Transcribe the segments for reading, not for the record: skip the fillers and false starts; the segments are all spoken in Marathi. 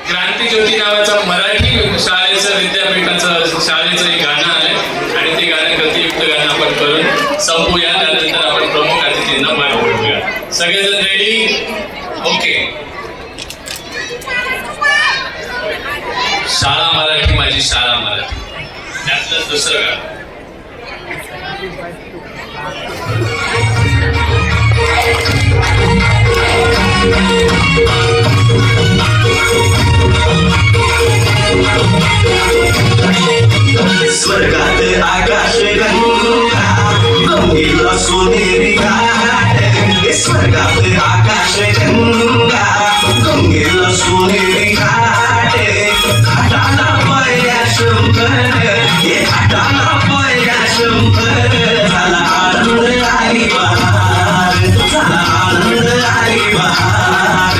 क्रांतिज्योती नावाचं मराठी शाळेचं विद्यापीठाचं शाळेचं एक गाणं आलंय आणि ते गाणं गतियुक्त गाणं आपण करून संपूया. त्यानंतर आपण प्रमुख अतिथींना मान करूया. सगळेजण रेडी? ओके. शाळा मराठी माझी शाळा मराठी, त्यातलं दुसरं गाणं. स्वर्गात आकाश गंगा गंगेला सोनेरी घाट, स्वर्गात आकाश गंगा गंगेला सोनेरी घाट, घाटाला पाया शंकर, हे घाटाला पाया शंकर, झाला आनंद आली बहार, झाला आनंद आली बहार.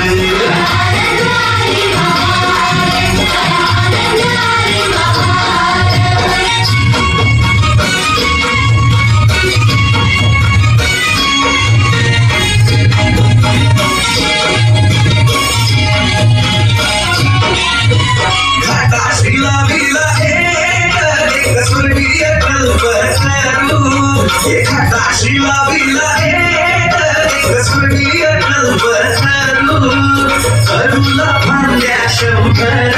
करूला फांद्या शंकर,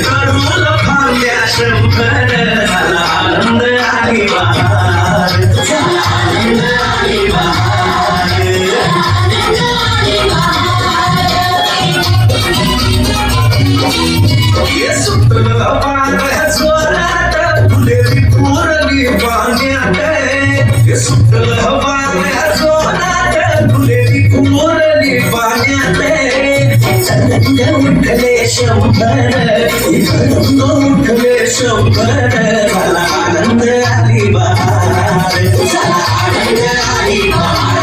करूला फांद्या शंकर, झाला आनंद आली बहार, झाला आनंद आली बहार. सुटलं पांढऱ्या जोरात फुलेली पुरली पाण्यात, सुटलं पांढऱ्या जोरात फुलेली पुरली पाण्यात, उठले शंकर, उठले शंकर, झाला आनंद आली बहार, झाला आनंद आली बहार.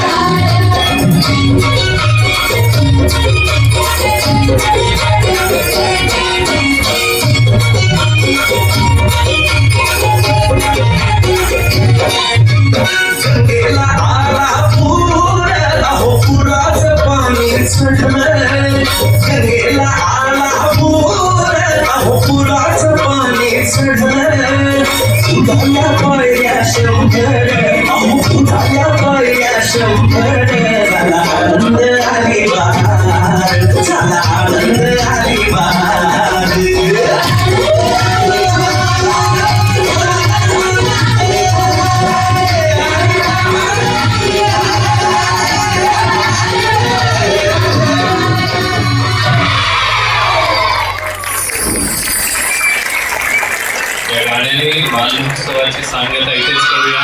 गंगेला आला पूर, अहो पुराचं पाणी चढलं, गंगेला आला पूर, अहो पुराचं पाणी चढलं, उडाल्या पाया शंकर, अहो उडाल्या पाया शंकर, झाला आनंद आली बहार, झाला आनंद आली बहार. या गाण्याने बाल महोत्सवाची सांगता इथेच करूया.